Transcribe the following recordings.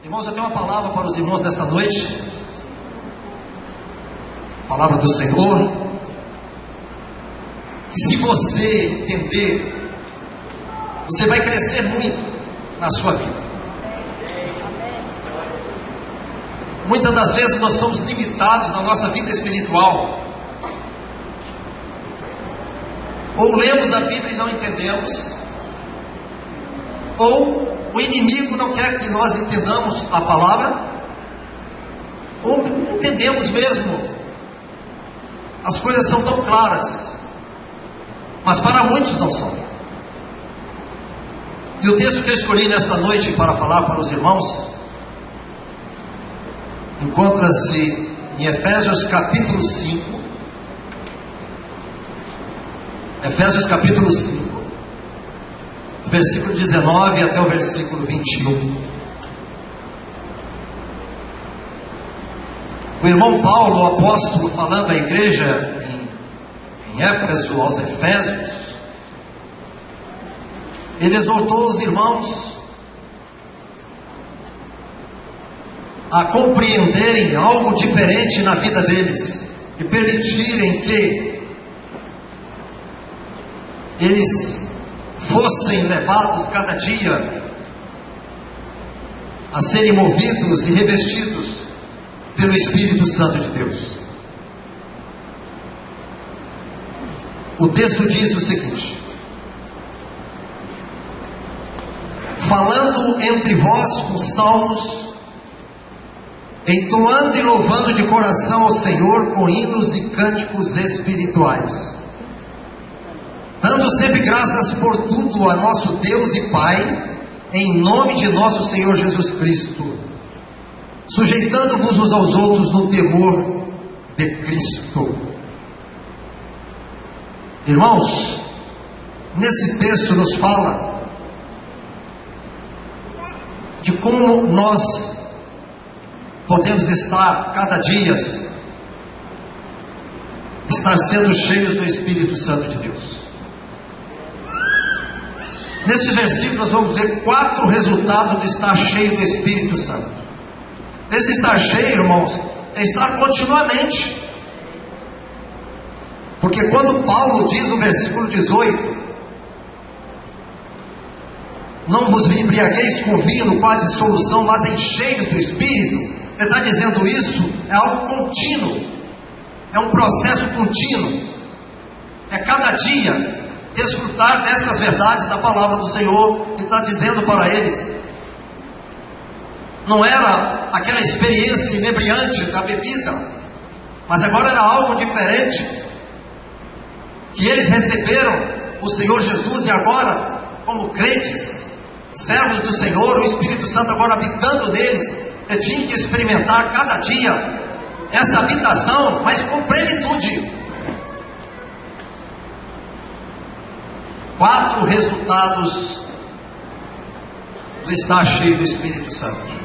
Irmãos, eu tenho uma palavra para os irmãos desta noite. Palavra do Senhor. Que se você entender, você vai crescer muito na sua vida. Muitas das vezes nós somos limitados na nossa vida espiritual. Ou lemos a Bíblia e não entendemos, ou o inimigo não quer que nós entendamos a palavra, ou não entendemos mesmo. As coisas são tão claras, mas para muitos não são. E o texto que eu escolhi nesta noite para falar para os irmãos encontra-se em Efésios capítulo 5. Efésios capítulo 5, versículo 19 até o versículo 21. O irmão Paulo, o apóstolo, falando à igreja em Éfeso, aos Efésios, ele exortou os irmãos a compreenderem algo diferente na vida deles e permitirem que eles fossem levados cada dia a serem movidos e revestidos pelo Espírito Santo de Deus. O texto diz o seguinte: falando entre vós com salmos, entoando e louvando de coração ao Senhor com hinos e cânticos espirituais, dando sempre graças por tudo a nosso Deus e Pai, em nome de nosso Senhor Jesus Cristo, sujeitando-vos uns aos outros no temor de Cristo. Irmãos, nesse texto nos fala de como nós podemos estar cada dia sendo cheios do Espírito Santo de Deus. Nesses versículos nós vamos ver 4 resultados de estar cheio do Espírito Santo. Esse estar cheio, irmãos, é estar continuamente. Porque quando Paulo diz no versículo 18: não vos embriagueis com vinho, no qual há dissolução, mas enchei-vos do Espírito, ele está dizendo isso, é algo contínuo, é um processo contínuo, é cada dia desfrutar destas verdades da palavra do Senhor, que está dizendo para eles. Não era aquela experiência inebriante da bebida, mas agora era algo diferente, que eles receberam o Senhor Jesus, e agora, como crentes, servos do Senhor, o Espírito Santo agora habitando neles, tinham que experimentar cada dia essa habitação, mas com plenitude. 4 resultados do estar cheio do Espírito Santo.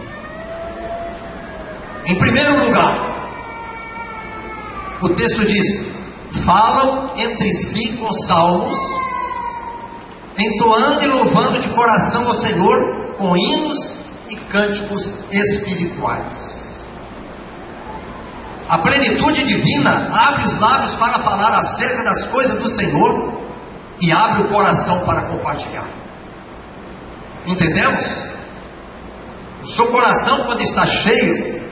Em primeiro lugar, o texto diz: falam entre si com salmos, entoando e louvando de coração ao Senhor com hinos e cânticos espirituais. A plenitude divina abre os lábios para falar acerca das coisas do Senhor e abre o coração para compartilhar. Entendemos? O seu coração, quando está cheio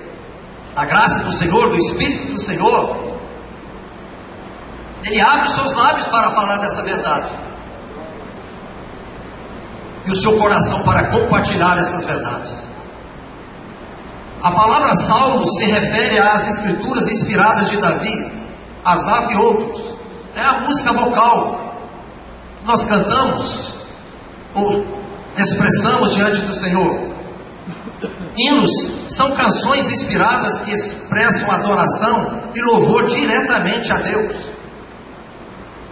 da graça do Senhor, do Espírito do Senhor, ele abre os seus lábios para falar dessa verdade, e o seu coração para compartilhar essas verdades. A palavra salmo se refere às escrituras inspiradas de Davi, Asaf e outros. É a música vocal. Nós cantamos ou expressamos diante do Senhor. Hinos são canções inspiradas que expressam adoração e louvor diretamente a Deus.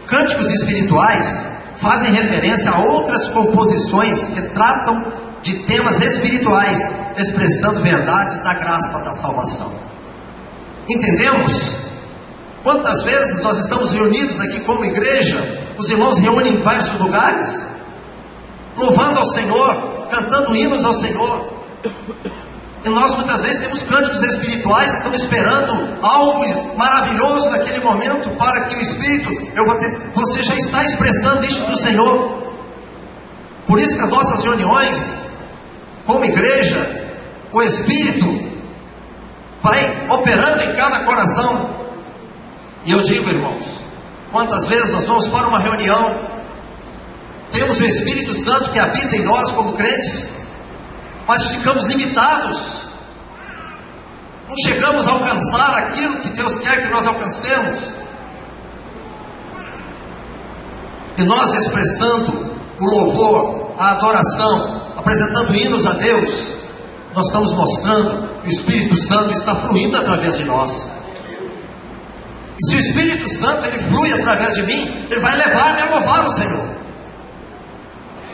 Cânticos espirituais fazem referência a outras composições que tratam de temas espirituais, expressando verdades da graça da salvação. Entendemos? Quantas vezes nós estamos reunidos aqui como igreja, os irmãos reúnem em vários lugares, louvando ao Senhor, cantando hinos ao Senhor, E nós muitas vezes temos cânticos espirituais, estamos esperando algo maravilhoso naquele momento, para que o Espírito, você já está expressando isso do Senhor. Por isso que as nossas reuniões, como igreja, o Espírito vai operando em cada coração. E eu digo, irmãos, quantas vezes nós vamos para uma reunião, temos o Espírito Santo que habita em nós como crentes, mas ficamos limitados, não chegamos a alcançar aquilo que Deus quer que nós alcancemos. E nós expressando o louvor, a adoração, apresentando hinos a Deus, nós estamos mostrando que o Espírito Santo está fluindo através de nós. E se o Espírito Santo ele flui através de mim, ele vai levar-me a louvar o Senhor.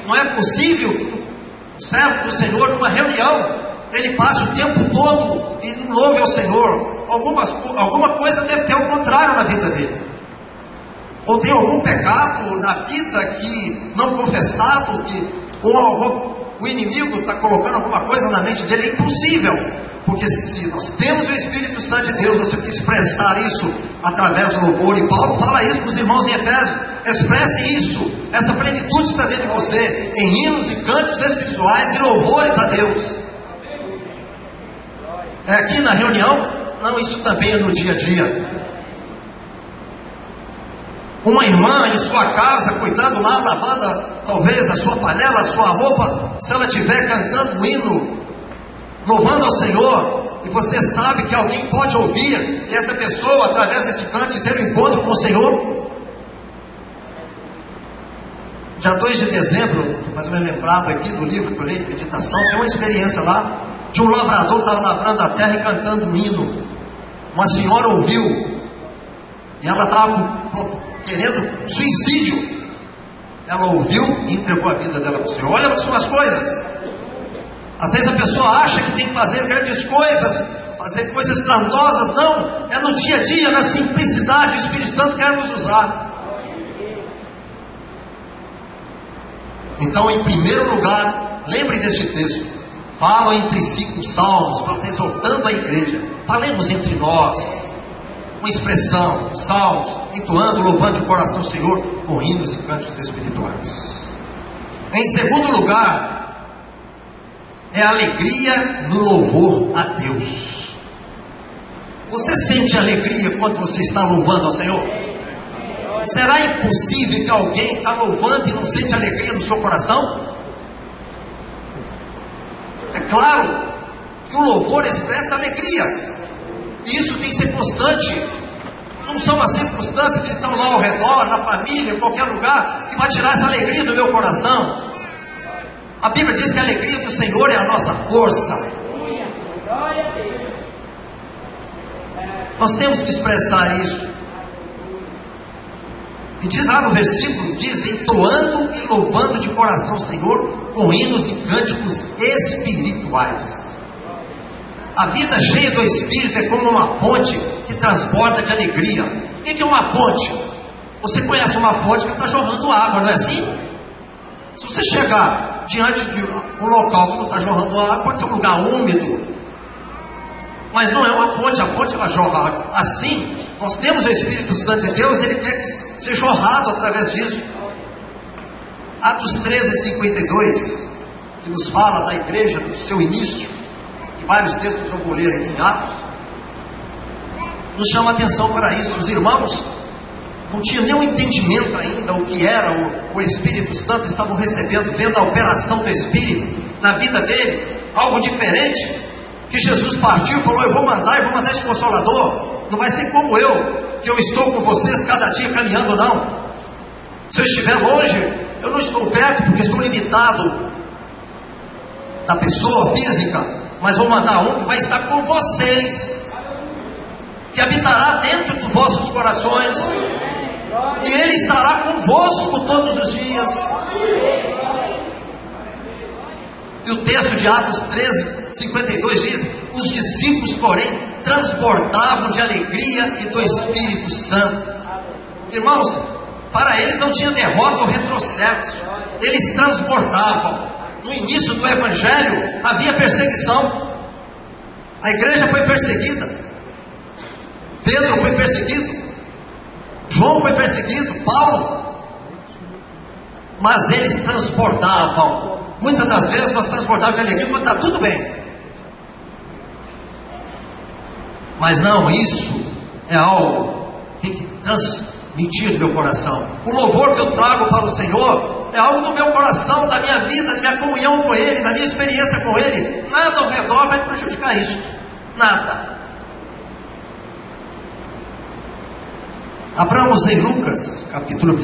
Não é possível que o servo do Senhor, numa reunião, ele passe o tempo todo e não louve ao Senhor. Alguma coisa deve ter ao contrário na vida dele. Ou tem algum pecado na vida que não confessado, o inimigo está colocando alguma coisa na mente dele. É impossível, porque se nós temos o Espírito Santo de Deus, nós temos que expressar isso através do louvor. E Paulo fala isso para os irmãos em Efésios: expresse isso, essa plenitude está dentro de você, em hinos e cânticos espirituais e louvores a Deus. É aqui na reunião? Não, isso também é no dia a dia. Uma irmã em sua casa, cuidando lá, lavando talvez a sua panela, a sua roupa, se ela estiver cantando um hino, louvando ao Senhor, e você sabe que alguém pode ouvir, e essa pessoa, através desse canto, ter um encontro com o Senhor. Dia 2 de dezembro, mais ou menos lembrado aqui do livro que eu leio de meditação, tem uma experiência lá, de um lavrador que estava lavrando a terra e cantando um hino. Uma senhora ouviu, e ela estava querendo suicídio. Ela ouviu e entregou a vida dela para o Senhor. Olha para as coisas. Às vezes a pessoa acha que tem que fazer grandes coisas, fazer coisas grandosas. Não, é no dia a dia, na simplicidade. O Espírito Santo quer nos usar. Então, em primeiro lugar, lembre deste texto. Falam entre si com salmos, exortando a igreja. Falemos entre nós, uma expressão, salmos, entoando, louvando de coração o Senhor, com hinos e cânticos espirituais. Em segundo lugar, é alegria no louvor a Deus. Você sente alegria quando você está louvando ao Senhor? Será impossível que alguém está louvando e não sente alegria no seu coração? É claro que o louvor expressa alegria, e isso tem que ser constante. Não são as circunstâncias que estão lá ao redor, na família, em qualquer lugar, que vai tirar essa alegria do meu coração. A Bíblia diz que a alegria do Senhor é a nossa força. Nós temos que expressar isso. E diz lá no versículo, diz, entoando e louvando de coração o Senhor, com hinos e cânticos espirituais. A vida cheia do Espírito é como uma fonte que transborda de alegria. O que é uma fonte? Você conhece uma fonte que está jorrando água, não é assim? Se você chegar diante de um local que não está jorrando água, pode ser um lugar úmido, mas não é uma fonte. A fonte ela jorra água. Assim, nós temos o Espírito Santo de Deus, ele quer que seja jorrado através disso. Atos 13:52, que nos fala da igreja, do seu início, e vários textos eu vou ler aqui em Atos, nos chama a atenção para isso. Os irmãos não tinham nenhum entendimento ainda o que era o Espírito Santo, estavam recebendo, vendo a operação do Espírito na vida deles, algo diferente, que Jesus partiu e falou: eu vou mandar esse Consolador, não vai ser como eu, que eu estou com vocês cada dia caminhando, não. Se eu estiver longe, eu não estou perto, porque estou limitado da pessoa física, mas vou mandar um que vai estar com vocês, que habitará dentro dos vossos corações, e ele estará convosco todos os dias. E o texto de Atos 13:52 diz: os discípulos, porém, transbordavam de alegria e do Espírito Santo. Irmãos, para eles não tinha derrota ou retrocesso, eles transbordavam. No início do Evangelho havia perseguição, A igreja foi perseguida. Pedro foi perseguido. João foi perseguido. Paulo. Mas eles transbordavam. Muitas das vezes nós transbordávamos de alegria quando está tudo bem. Mas não, isso é algo que tem que transmitir do meu coração. O louvor que eu trago para o Senhor é algo do meu coração, da minha vida, da minha comunhão com Ele, da minha experiência com Ele. Nada ao redor vai prejudicar isso. Nada. Abramos em Lucas, capítulo 1.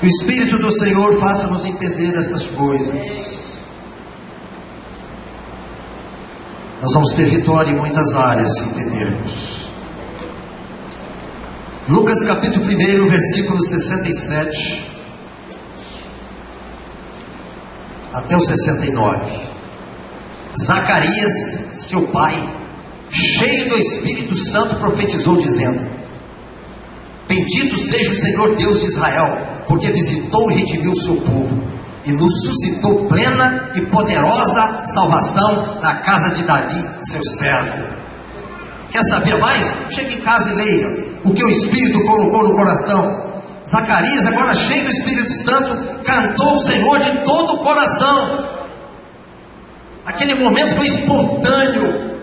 Que o Espírito do Senhor faça-nos entender estas coisas. Nós vamos ter vitória em muitas áreas, se entendermos. Lucas capítulo 1, versículo 67 até o 69. Zacarias, seu pai, cheio do Espírito Santo, profetizou dizendo: Bendito seja o Senhor Deus de Israel, porque visitou e redimiu o seu povo, e nos suscitou plena e poderosa salvação na casa de Davi, seu servo. Quer saber mais? Chegue em casa e leia o que o Espírito colocou no coração. Zacarias, agora cheio do Espírito Santo, cantou o Senhor de todo o coração. Aquele momento foi espontâneo.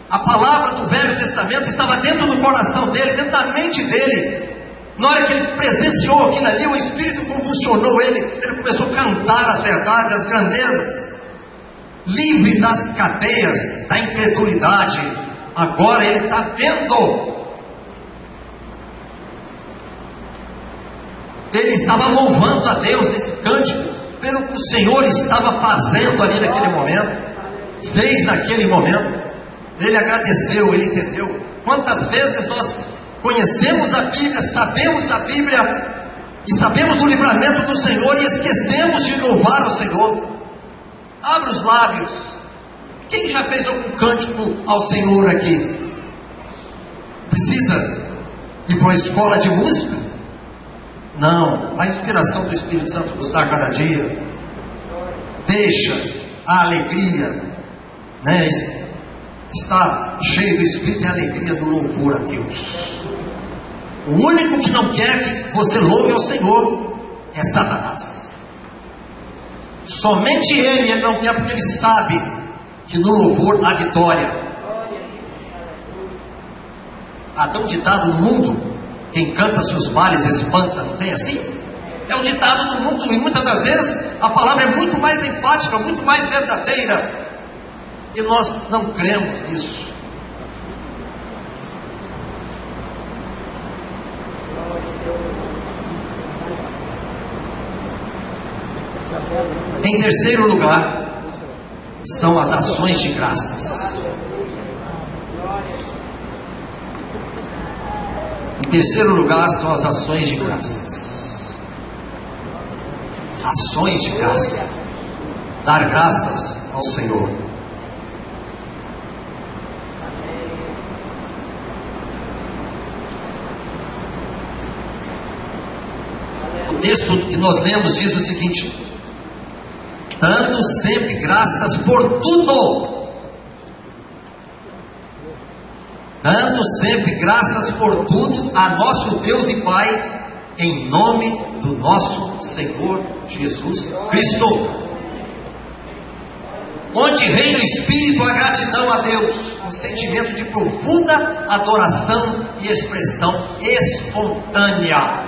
A palavra do Velho Testamento estava dentro do coração dele, dentro da mente dele. Na hora que ele presenciou aquilo ali, o Espírito convulsionou ele. Ele começou a cantar as verdades, as grandezas. Livre das cadeias da incredulidade. Agora ele está vendo. Ele estava louvando a Deus nesse cântico, pelo que o Senhor estava fazendo ali naquele momento. Fez naquele momento. Ele agradeceu, ele entendeu. Quantas vezes nós conhecemos a Bíblia, sabemos da Bíblia e sabemos do livramento do Senhor e esquecemos de louvar o Senhor. Abra os lábios. Quem já fez algum cântico ao Senhor aqui? Precisa ir para uma escola de música? Não, a inspiração do Espírito Santo nos dá cada dia. Deixa a alegria, né? Está cheio do Espírito e alegria do louvor a Deus. O único que não quer que você louve ao Senhor é Satanás. Somente ele não quer, porque ele sabe que no louvor há vitória. Há um ditado no mundo: quem canta seus males espanta, não tem assim? É o ditado do mundo, e muitas das vezes a palavra é muito mais enfática, muito mais verdadeira, e nós não cremos nisso. Em terceiro lugar, são as ações de graças. Em terceiro lugar, são as ações de graças. Ações de graça. Dar graças ao Senhor. O texto que nós lemos diz o seguinte: dando sempre graças por tudo. Dando sempre graças por tudo a nosso Deus e Pai, em nome do nosso Senhor Jesus Cristo. Onde reina o Espírito, a gratidão a Deus, um sentimento de profunda adoração e expressão espontânea.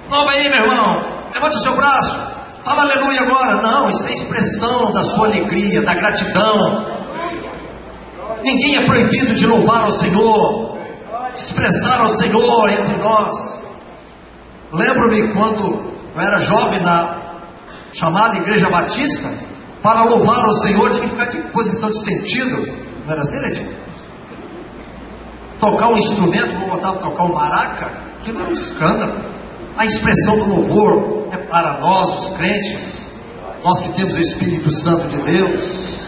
Toma aí, meu irmão, levanta o seu braço, fala aleluia agora. Não, isso é expressão da sua alegria, da gratidão. Ninguém é proibido de louvar ao Senhor, de expressar ao Senhor entre nós. Lembro-me quando eu era jovem na chamada Igreja Batista, para louvar ao Senhor tinha que ficar em posição de sentido. Não era assim, Letinho? Tocar um instrumento, vou voltar a tocar um maraca, aquilo era um escândalo. A expressão do louvor é para nós, os crentes, nós que temos o Espírito Santo de Deus.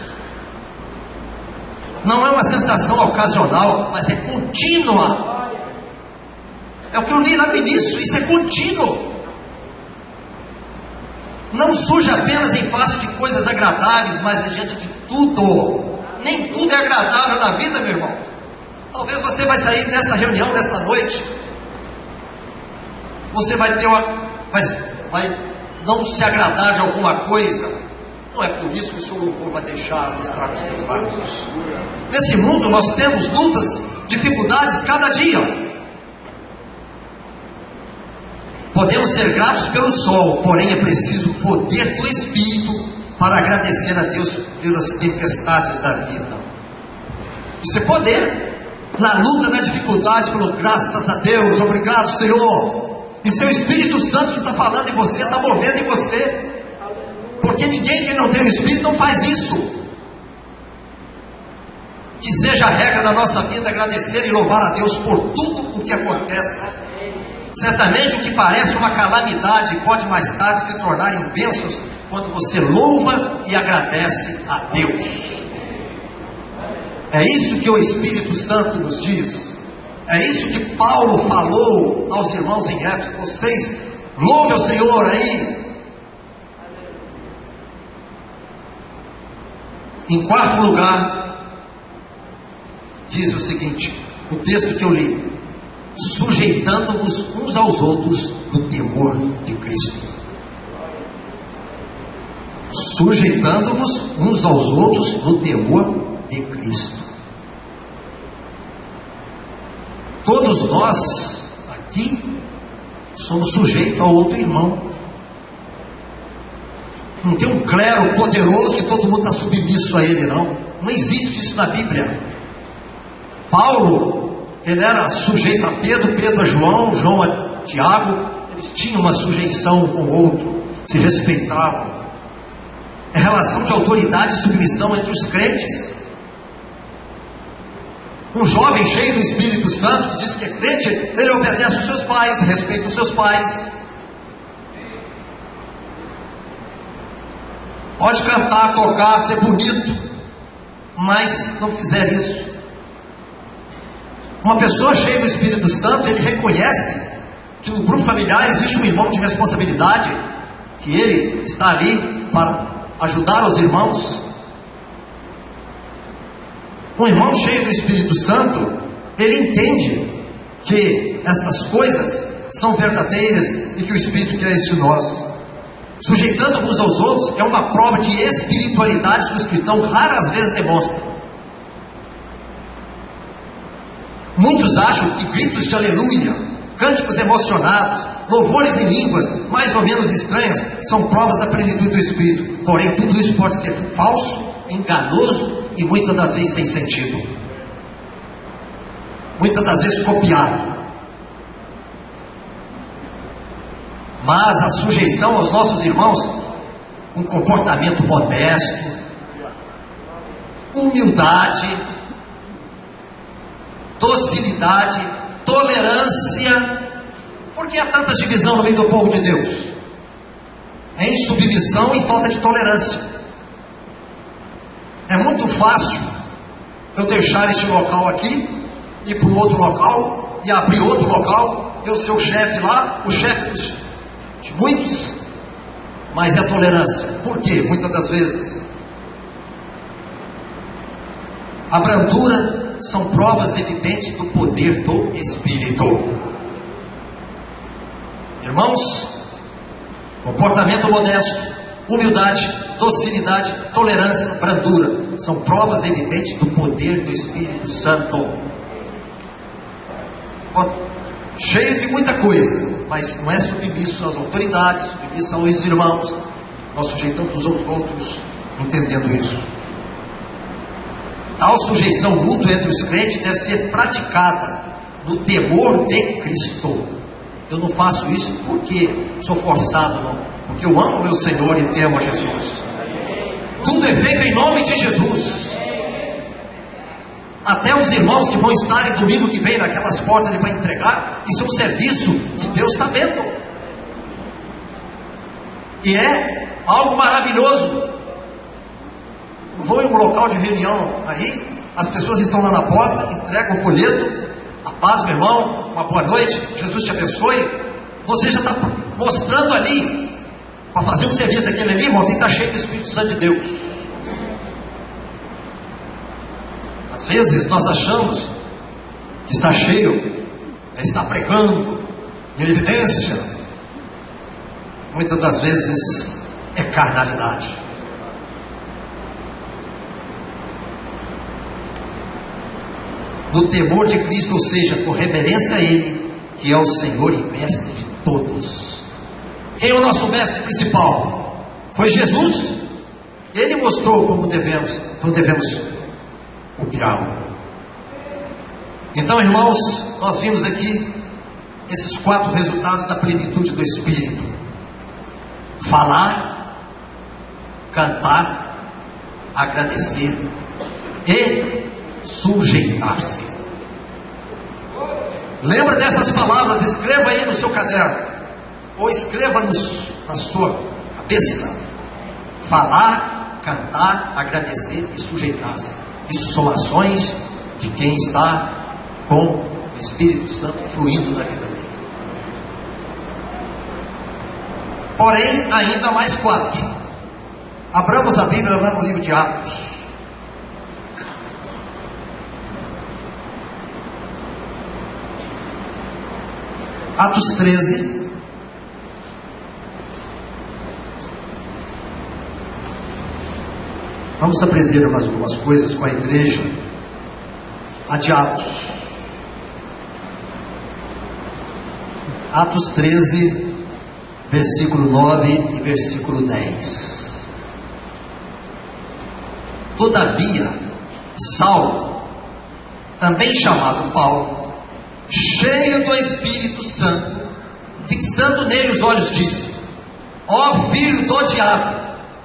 Não é uma sensação ocasional, mas é contínua. É o que eu li lá no início, isso é contínuo. Não surge apenas em face de coisas agradáveis, mas é diante de tudo. Nem tudo é agradável na vida, meu irmão. Talvez você vai sair desta reunião, desta noite, você vai ter vai não se agradar de alguma coisa. Não é por isso que o seu louvor vai deixar de estar com os teus lábios. Nesse mundo nós temos lutas, dificuldades cada dia. Podemos ser gratos pelo sol, porém é preciso o poder do Espírito para agradecer a Deus pelas tempestades da vida. Isso é poder. Na luta, na dificuldade, falou, graças a Deus, obrigado, Senhor. E seu Espírito Santo que está falando em você, está movendo em você. Porque ninguém que não tem o Espírito não faz isso. Que seja a regra da nossa vida agradecer e louvar a Deus por tudo o que acontece. Certamente o que parece uma calamidade pode mais tarde se tornar em bênçãos quando você louva e agradece a Deus. É isso que o Espírito Santo nos diz. É isso que Paulo falou aos irmãos em Éfeso. Vocês louvem ao Senhor aí. Em quarto lugar, diz o seguinte, o texto que eu li: sujeitando-vos uns aos outros no temor de Cristo. Sujeitando-vos uns aos outros no temor de Cristo. Todos nós aqui somos sujeitos ao outro irmão. Não tem um clero poderoso que todo mundo está submisso a ele, não. Não existe isso na Bíblia. Paulo, ele era sujeito a Pedro, Pedro a João, João a Tiago. Eles tinham uma sujeição um com o outro, se respeitavam. É relação de autoridade e submissão entre os crentes. Um jovem cheio do Espírito Santo, que diz que é crente, ele obedece aos seus pais, respeita os seus pais. Pode cantar, tocar, ser bonito, mas não fizer isso. Uma pessoa cheia do Espírito Santo, ele reconhece que no grupo familiar existe um irmão de responsabilidade, que ele está ali para ajudar os irmãos. Um irmão cheio do Espírito Santo, ele entende que essas coisas são verdadeiras e que o Espírito quer isso em nós. Sujeitando uns aos outros é uma prova de espiritualidade que os cristãos raras vezes demonstram. Muitos acham que gritos de aleluia, cânticos emocionados, louvores em línguas mais ou menos estranhas são provas da plenitude do Espírito. Porém, tudo isso pode ser falso, enganoso e muitas das vezes sem sentido. Muitas das vezes copiado. Mas a sujeição aos nossos irmãos, um comportamento modesto, humildade, docilidade, tolerância. Por que há tanta divisão no meio do povo de Deus? É insubmissão e falta de tolerância. É muito fácil eu deixar este local aqui, ir para um outro local, e abrir outro local, eu ser o chefe lá, o chefe de muitos, mas é tolerância. Por quê? Muitas das vezes a brandura são provas evidentes do poder do Espírito. Irmãos, comportamento modesto, humildade, docilidade, tolerância, brandura são provas evidentes do poder do Espírito Santo. Cheio de muita coisa, mas não é submisso às autoridades, submisso aos irmãos. Nós sujeitamos uns aos outros, entendendo isso. Tal sujeição mútua entre os crentes deve ser praticada no temor de Cristo. Eu não faço isso porque sou forçado, não. Porque eu amo meu Senhor e temo a Jesus. Tudo é feito em nome de Jesus. Até os irmãos que vão estar em domingo que vem naquelas portas ali para entregar, isso é um serviço que Deus está vendo. E é algo maravilhoso. Vou em um local de reunião aí, as pessoas estão lá na porta, entregam o folheto, a paz, meu irmão, uma boa noite, Jesus te abençoe. Você já está mostrando ali Para fazer um serviço daquele ali, irmão, tem que estar cheio do Espírito Santo de Deus. Às vezes nós achamos que está cheio, está pregando, em evidência. Muitas das vezes é carnalidade. No temor de Cristo, ou seja, com reverência a Ele, que é o Senhor e Mestre de todos. Quem é o nosso Mestre principal? Foi Jesus. Ele mostrou como devemos copiá-lo. Então, irmãos, nós vimos aqui esses 4 resultados da plenitude do Espírito: falar, cantar, agradecer e sujeitar-se. Lembra dessas palavras? Escreva aí no seu caderno, ou escreva na sua cabeça: falar, cantar, agradecer e sujeitar-se. Isso são ações de quem está com o Espírito Santo fluindo na vida dele. Porém, ainda mais 4. Abramos a Bíblia lá no livro de Atos. Atos 13. Vamos aprender mais algumas coisas com a igreja. A de Atos. Atos 13, versículo 9 e versículo 10. Todavia, Saulo, também chamado Paulo, cheio do Espírito Santo, fixando nele os olhos, disse: ó filho do diabo,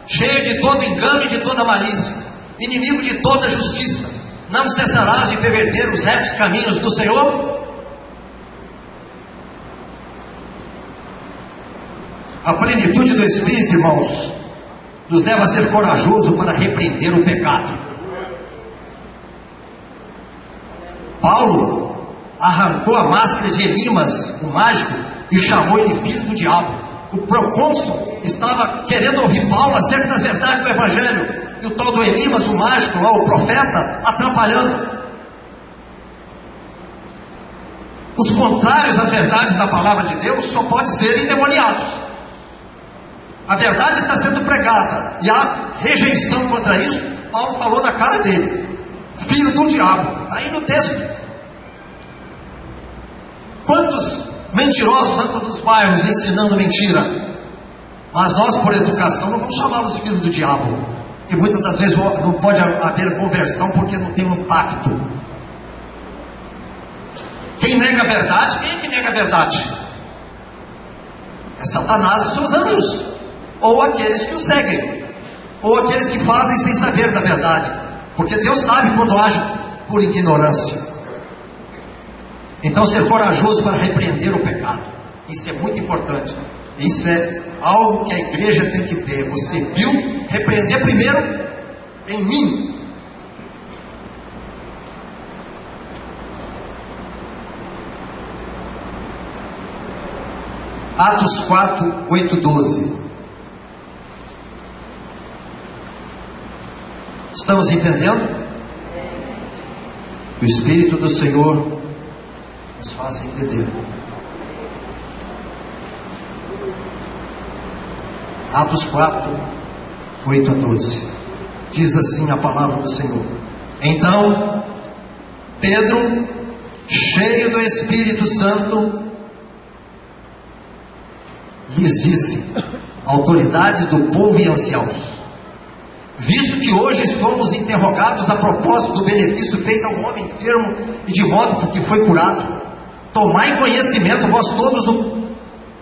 cheio de todo engano e de toda malícia, inimigo de toda justiça, não cessarás de perverter os retos caminhos do Senhor? A plenitude do Espírito, irmãos, nos leva a ser corajoso para repreender o pecado. Paulo arrancou a máscara de Elimas, o mágico, e chamou ele filho do diabo. O procônsul estava querendo ouvir Paulo acerca das verdades do Evangelho, e o tal do Elimas, o mágico, lá, o profeta, atrapalhando. Os contrários às verdades da palavra de Deus só podem ser endemoniados. A verdade está sendo pregada e há rejeição contra isso. Paulo falou na cara dele: filho do diabo. Aí no texto, quantos mentirosos andam nos bairros ensinando mentira? Mas nós, por educação, não vamos chamá-los de filho do diabo. E muitas das vezes não pode haver conversão porque não tem um pacto. Quem nega a verdade, quem é que nega a verdade? É Satanás e seus anjos, ou aqueles que o seguem, ou aqueles que fazem sem saber da verdade, porque Deus sabe quando age por ignorância. Então, ser corajoso para repreender o pecado, isso é muito importante. Isso é algo que a igreja tem que ter. Você viu? Repreender primeiro em mim. Atos 4, 8, 12. Estamos entendendo? O Espírito do Senhor nos faz entender. Atos 4, 8 a 12. Diz assim a palavra do Senhor: então Pedro, cheio do Espírito Santo, lhes disse: autoridades do povo e anciãos, visto que hoje somos interrogados a propósito do benefício feito a um homem enfermo e de modo porque foi curado, tomai conhecimento vós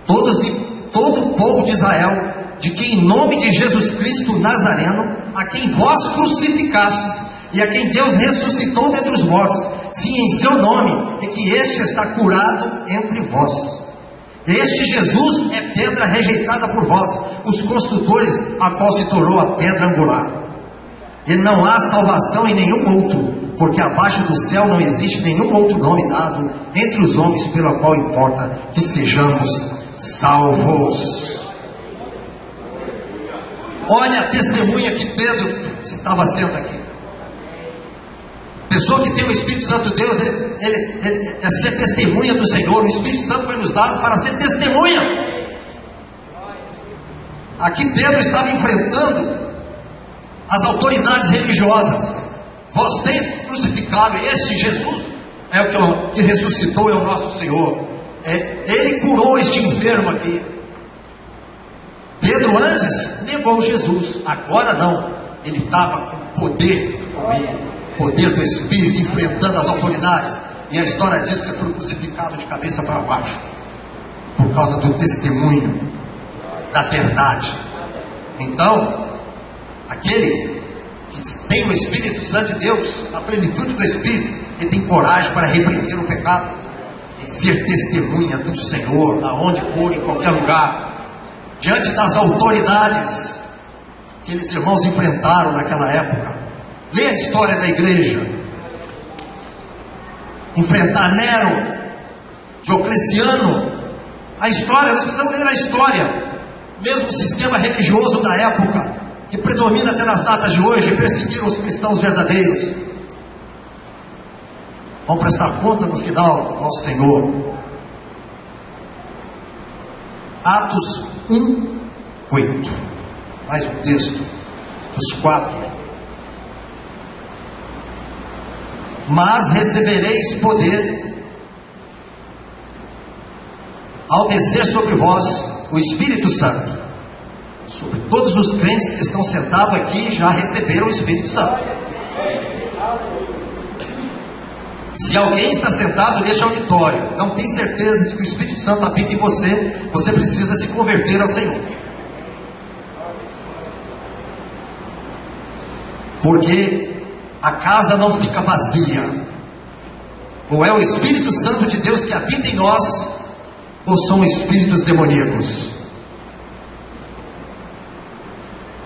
todos e todo o povo de Israel, de que em nome de Jesus Cristo Nazareno, a quem vós crucificastes e a quem Deus ressuscitou dentre os mortos, se em seu nome é que este está curado entre vós. Este Jesus é pedra rejeitada por vós, os construtores, a qual se tornou a pedra angular. E não há salvação em nenhum outro, porque abaixo do céu não existe nenhum outro nome dado entre os homens pelo qual importa que sejamos salvos. Olha a testemunha que Pedro estava sendo aqui. Pessoa que tem o Espírito Santo de Deus, ele é ser testemunha do Senhor. O Espírito Santo foi nos dado para ser testemunha. Aqui Pedro estava enfrentando as autoridades religiosas. Vocês crucificaram este Jesus, é o que ressuscitou, é o nosso Senhor. Ele curou este enfermo aqui. Pedro antes negou Jesus, agora não. Ele estava com poder com ele. Poder do Espírito, enfrentando as autoridades. E a história diz que ele foi crucificado de cabeça para baixo, por causa do testemunho da verdade. Então, aquele que tem o Espírito Santo de Deus, a plenitude do Espírito, ele tem coragem para repreender o pecado e ser testemunha do Senhor, aonde for, em qualquer lugar, diante das autoridades que aqueles irmãos enfrentaram naquela época. Lê a história da igreja. Enfrentar Nero, Diocleciano. A história, nós precisamos ler a história. Mesmo o sistema religioso da época, que predomina até nas datas de hoje, perseguiram os cristãos verdadeiros. Vão prestar conta no final ao Senhor. Atos 1:8. Mais um texto dos 4. Mas recebereis poder ao descer sobre vós o Espírito Santo. Sobre todos os crentes que estão sentados aqui já receberam o Espírito Santo. Se alguém está sentado neste auditório, não tem certeza de que o Espírito Santo habita em você, você precisa se converter ao Senhor. Porque a casa não fica vazia. Ou é o Espírito Santo de Deus que habita em nós, ou são espíritos demoníacos.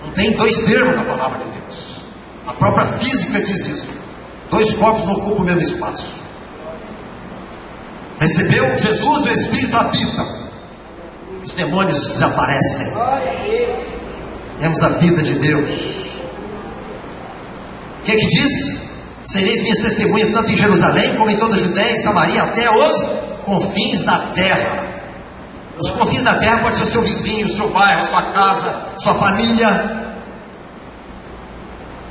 Não tem dois termos na palavra de Deus. A própria física diz isso. Dois corpos não ocupam o mesmo espaço. Recebeu Jesus, o Espírito habita. Os demônios desaparecem. Temos a vida de Deus. O que diz? Sereis minhas testemunhas tanto em Jerusalém como em toda a Judéia e Samaria, até os confins da terra. Os confins da terra pode ser o seu vizinho, o seu bairro, a sua casa, sua família.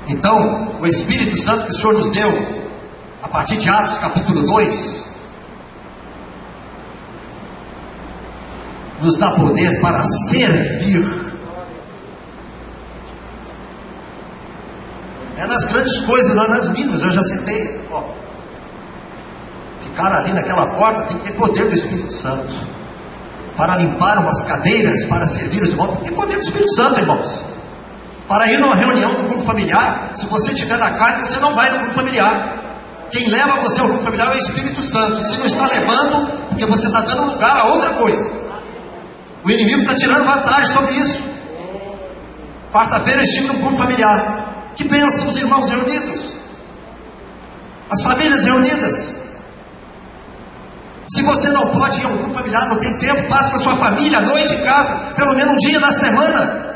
Então, o Espírito Santo que o Senhor nos deu, a partir de Atos capítulo 2, nos dá poder para servir. É nas grandes coisas, não é nas mínimas. Eu já citei, ficar ali naquela porta tem que ter poder do Espírito Santo. Para limpar umas cadeiras, para servir os irmãos, tem que ter poder do Espírito Santo, irmãos. Para ir numa reunião do grupo familiar, se você estiver na carne, você não vai no grupo familiar. Quem leva você ao grupo familiar é o Espírito Santo. Se não está levando, porque você está dando lugar a outra coisa. O inimigo está tirando vantagem sobre isso. Quarta-feira eu estive no grupo familiar. Que bênção, os irmãos reunidos, as famílias reunidas. Se você não pode ir a um grupo familiar, não tem tempo, faça com a sua família à noite em casa, pelo menos um dia na semana.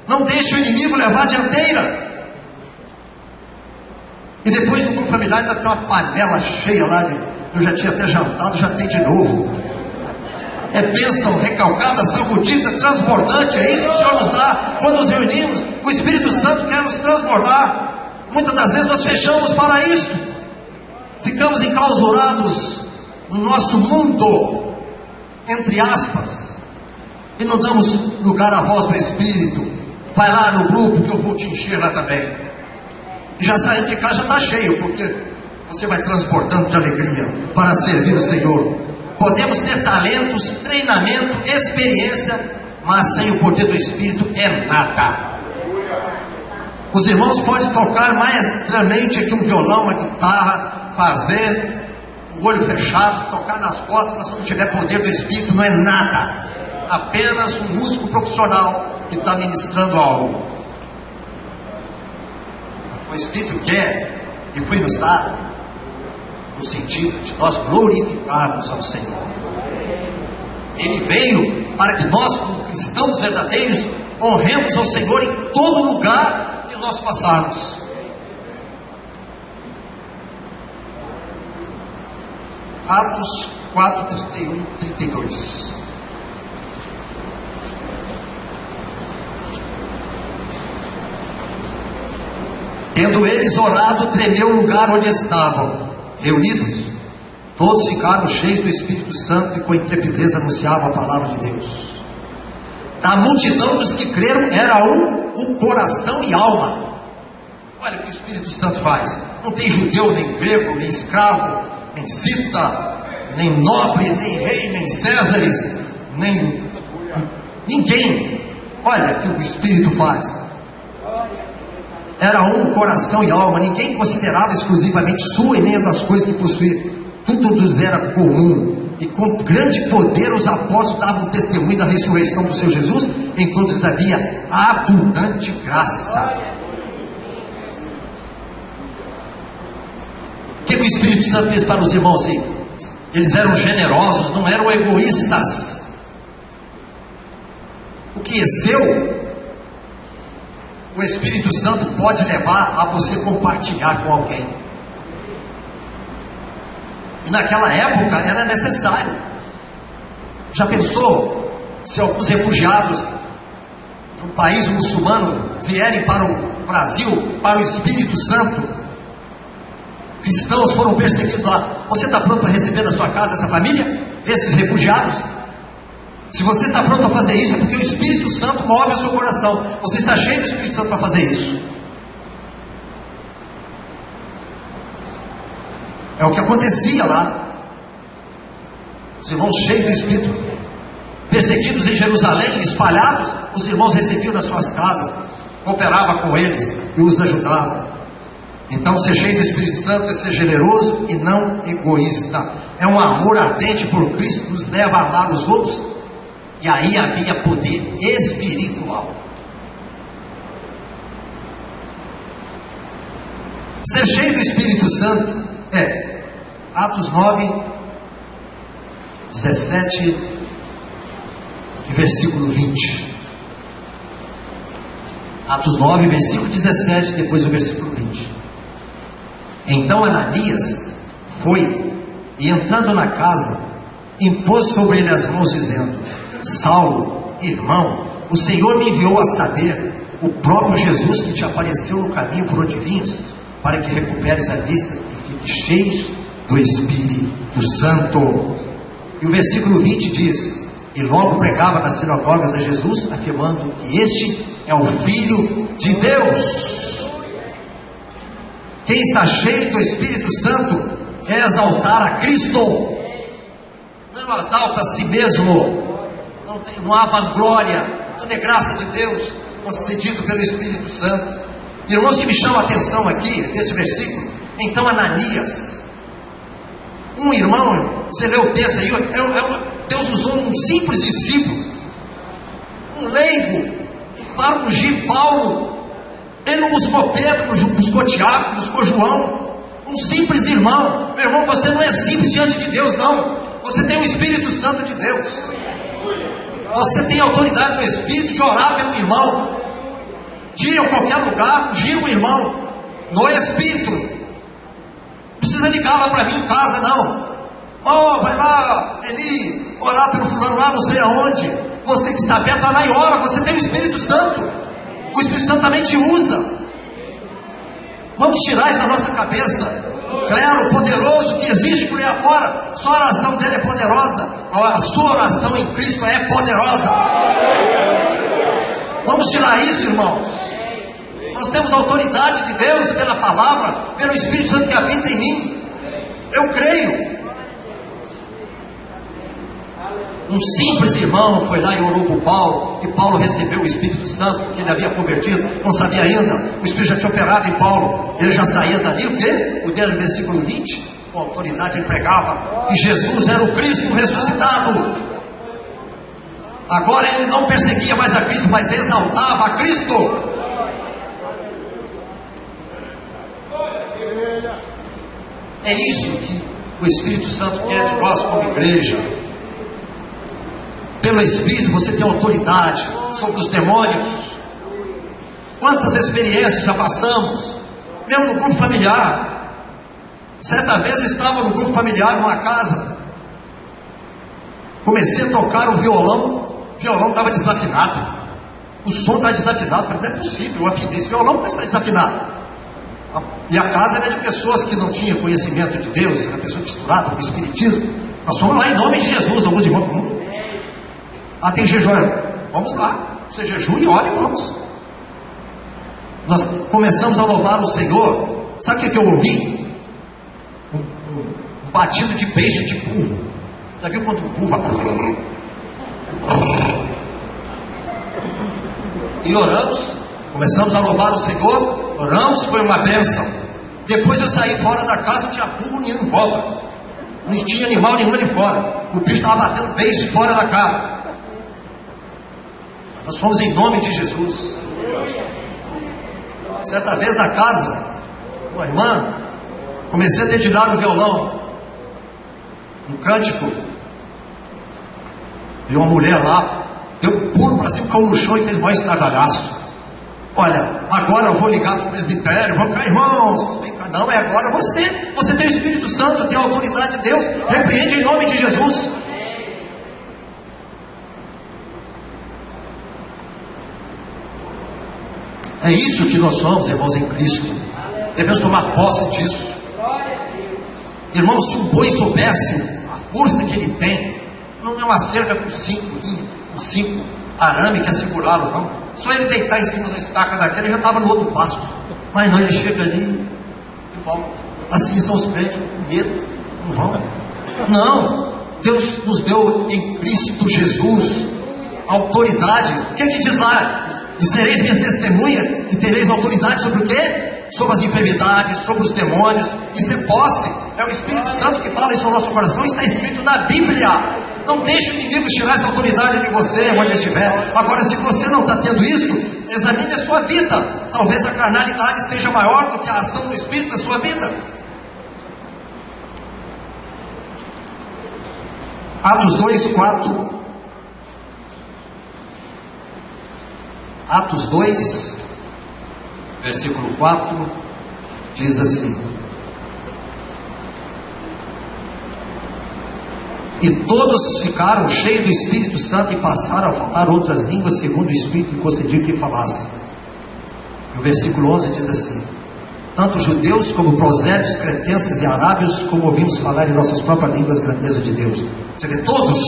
Não deixe o inimigo levar a dianteira. E depois do grupo familiar ainda tem uma panela cheia lá de, eu já tinha até jantado, já tem de novo. É bênção recalcada, sacudida, transbordante. É isso que o Senhor nos dá quando nos reunimos. O Espírito Santo quer nos transbordar. Muitas das vezes nós fechamos para isso. Ficamos enclausurados no nosso mundo, entre aspas, e não damos lugar à voz do Espírito. Vai lá no grupo que eu vou te encher lá também. E já saindo de casa já está cheio, porque você vai transbordando de alegria para servir o Senhor. Podemos ter talentos, treinamento, experiência, mas sem o poder do Espírito é nada. Os irmãos podem tocar maestramente aqui um violão, uma guitarra, fazer o olho fechado, tocar nas costas, mas se não tiver poder do Espírito não é nada. Apenas um músico profissional que está ministrando algo. O Espírito quer e foi nos dado no sentido de nós glorificarmos ao Senhor. Ele veio para que nós, como cristãos verdadeiros, honremos ao Senhor em todo lugar que nós passarmos. Atos 4, 31, 32. Tendo eles orado, tremeu o lugar onde estavam reunidos. Todos ficaram cheios do Espírito Santo e com intrepidez anunciavam a palavra de Deus. Da multidão dos que creram era o coração e alma. Olha o que o Espírito Santo faz. Não tem judeu, nem grego, nem escravo, nem cita, nem nobre, nem rei, nem césares, nem ninguém. Olha o que o Espírito faz. Era um coração e alma. Ninguém considerava exclusivamente sua e nem a das coisas que possuía. Tudo lhes era comum. E com grande poder os apóstolos davam testemunho da ressurreição do Senhor Jesus. Em todos havia abundante graça. O que o Espírito Santo fez para os irmãos? Assim, eles eram generosos, não eram egoístas. O que é seu, o Espírito Santo pode levar a você compartilhar com alguém. E naquela época era necessário. Já pensou se alguns refugiados de um país muçulmano vierem para o Brasil, para o Espírito Santo? Cristãos foram perseguidos lá. Você está pronto para receber na sua casa essa família? Esses refugiados? Se você está pronto a fazer isso, é porque o Espírito Santo move o seu coração. Você está cheio do Espírito Santo para fazer isso. É o que acontecia lá. Os irmãos cheios do Espírito, perseguidos em Jerusalém, espalhados, os irmãos recebiam nas suas casas, cooperavam com eles e os ajudavam. Então, ser cheio do Espírito Santo é ser generoso e não egoísta. É um amor ardente por Cristo que nos leva a amar os outros. E aí havia poder espiritual. Ser cheio do Espírito Santo é Atos 9, 17 e versículo 20. Atos 9, versículo 17, depois o versículo 20. Então Ananias foi e, entrando na casa, impôs sobre ele as mãos, dizendo: Saulo, irmão, o Senhor me enviou a saber, o próprio Jesus que te apareceu no caminho por onde vinhas, para que recuperes a vista e fiques cheios do Espírito Santo. E o versículo 20 diz: e logo pregava nas sinagogas a Jesus, afirmando que este é o Filho de Deus. Quem está cheio do Espírito Santo é exaltar a Cristo, não exalta a si mesmo. Não há vanglória, tudo é graça de Deus, concedido pelo Espírito Santo. Irmãos, que me chama a atenção aqui, nesse versículo. Então Ananias, um irmão, você lê o texto aí, Deus usou um simples discípulo, um leigo, para ungir Paulo. Ele não buscou Pedro, não buscou Tiago, não buscou João, um simples irmão. Meu irmão, você não é simples diante de Deus, não. Você tem o Espírito Santo de Deus. Você tem a autoridade do Espírito de orar pelo irmão, de ir a qualquer lugar, ungir o irmão no Espírito. Não precisa ligar lá para mim em casa, não. Oh, vai lá, Eli, orar pelo fulano lá, não sei aonde. Você que está perto, vai lá e ora. Você tem o Espírito Santo. O Espírito Santo também te usa. Vamos tirar isso da nossa cabeça. O clero poderoso que existe por aí afora, sua oração dele é poderosa. A sua oração em Cristo é poderosa. Vamos tirar isso, irmãos. Nós temos a autoridade de Deus pela palavra, pelo Espírito Santo que habita em mim. Eu creio. Um simples irmão foi lá e orou por Paulo, e Paulo recebeu o Espírito Santo, porque ele havia convertido, não sabia ainda, o Espírito já tinha operado em Paulo, ele já saía dali, o quê? O dele no versículo 20, com autoridade ele pregava que Jesus era o Cristo ressuscitado. Agora ele não perseguia mais a Cristo, mas exaltava a Cristo. É isso que o Espírito Santo quer de nós como igreja. pelo Espírito você tem autoridade sobre os demônios. Quantas experiências já passamos, mesmo no grupo familiar. Certa vez estava no grupo familiar, numa casa, comecei a tocar o violão estava desafinado, o som estava desafinado. Falei, não é possível, eu afinei esse violão, mas está desafinado. E a casa era de pessoas que não tinham conhecimento de Deus, era pessoa misturada com o espiritismo. Nós fomos lá em nome de Jesus, alguns irmãos, tem jejum, vamos lá, você jejum e ore, vamos. Nós começamos a louvar o Senhor. Sabe o que eu ouvi? Um batido de beijo de burro. Já viu quando o burro vai? E oramos, começamos a louvar o Senhor, oramos, foi uma bênção. Depois eu saí fora da casa, não tinha burro nenhum em volta, não tinha animal nenhum ali fora, o bicho estava batendo beijo fora da casa. Nós fomos em nome de Jesus. Certa vez na casa, uma irmã, comecei a dedilhar o violão, um cântico, e uma mulher lá, deu um pulo para cima, caiu no chão e fez mais estardalhaço. Olha, agora eu vou ligar para o presbitério, vamos cá, irmãos. Vem cá. Não, é agora você tem o Espírito Santo, tem a autoridade de Deus, repreende em nome de Jesus. É isso que nós somos, irmãos, em Cristo. Devemos tomar posse disso. Irmãos, se o boi soubesse a força que ele tem, não é uma cerca com 5 arame que é segurá-lo, não. Só ele deitar em cima da estaca daquela, ele já estava no outro pasto. Mas não, ele chega ali e volta. Assim são os crentes, com medo, não vão. Não, Deus nos deu em Cristo Jesus autoridade. O que é que diz lá? E sereis minha testemunha, e tereis autoridade sobre o quê? Sobre as enfermidades, sobre os demônios. Isso é posse, é o Espírito Santo que fala isso no nosso coração, está escrito na Bíblia. Não deixe o inimigo tirar essa autoridade de você, onde estiver. Agora, se você não está tendo isso, examine a sua vida. Talvez a carnalidade esteja maior do que a ação do Espírito na sua vida. Atos 2:4. Atos 2, versículo 4, diz assim: e todos ficaram cheios do Espírito Santo e passaram a falar outras línguas segundo o Espírito que concedia que falassem. E o versículo 11 diz assim: tanto judeus como prosélitos, cretenses e arábios, como ouvimos falar em nossas próprias línguas a grandeza de Deus. Você vê, todos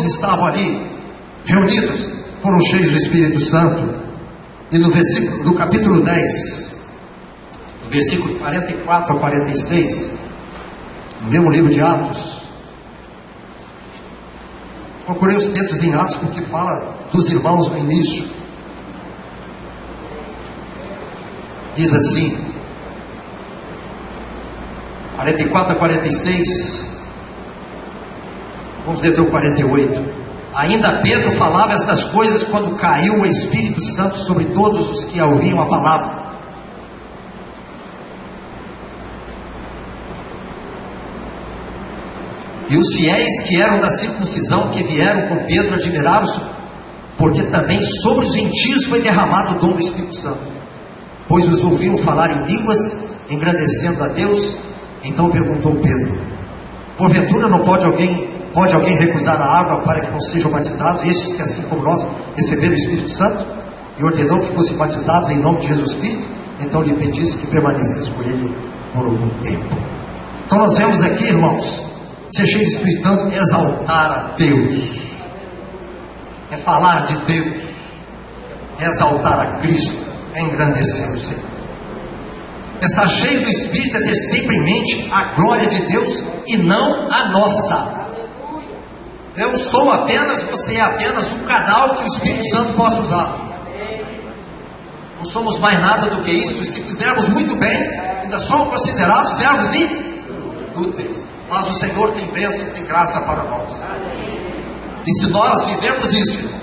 estavam ali reunidos, foram cheios do Espírito Santo. E no capítulo 10, no versículo 44 a 46, no mesmo livro de Atos, procurei os textos em Atos porque fala dos irmãos no início. Diz assim, 44 a 46, vamos ler até o 48. Ainda Pedro falava estas coisas quando caiu o Espírito Santo sobre todos os que ouviam a palavra. E os fiéis que eram da circuncisão, que vieram com Pedro, admiraram-se, porque também sobre os gentios foi derramado o dom do Espírito Santo, pois os ouviam falar em línguas, engrandecendo a Deus. Então perguntou Pedro: porventura não pode alguém recusar a água para que não sejam batizados, estes que assim como nós receberam o Espírito Santo? E ordenou que fossem batizados em nome de Jesus Cristo. Então lhe pedisse que permanecesse com ele por algum tempo. Então nós vemos aqui, irmãos, ser cheio do Espírito Santo é exaltar a Deus, é falar de Deus, é exaltar a Cristo, é engrandecer o Senhor. Estar cheio do Espírito é ter sempre em mente a glória de Deus e não a nossa. Eu sou apenas, você é apenas um canal que o Espírito Santo possa usar. Não somos mais nada do que isso. E se fizermos muito bem, ainda somos considerados servos inúteis. Mas o Senhor tem bênção, tem graça para nós. E se nós vivemos isso, irmãos,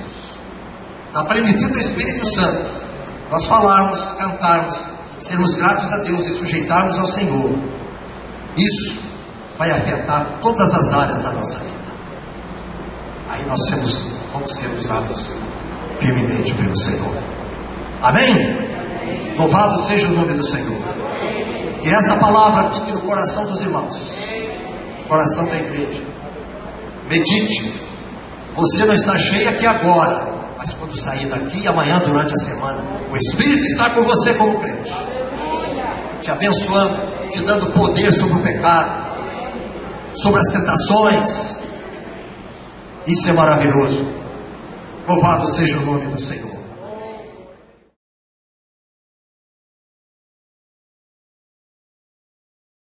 na plenitude do Espírito Santo, nós falarmos, cantarmos, sermos gratos a Deus e sujeitarmos ao Senhor, isso vai afetar todas as áreas da nossa vida. nós vamos ser usados firmemente pelo Senhor. Amém? Louvado seja o nome do Senhor. Que essa palavra fique no coração dos irmãos, coração da igreja. Medite. Você não está cheio aqui agora, mas quando sair daqui, amanhã durante a semana, o Espírito está com você como crente, te abençoando, te dando poder sobre o pecado, sobre as tentações. Isso é maravilhoso. Louvado seja o nome do Senhor.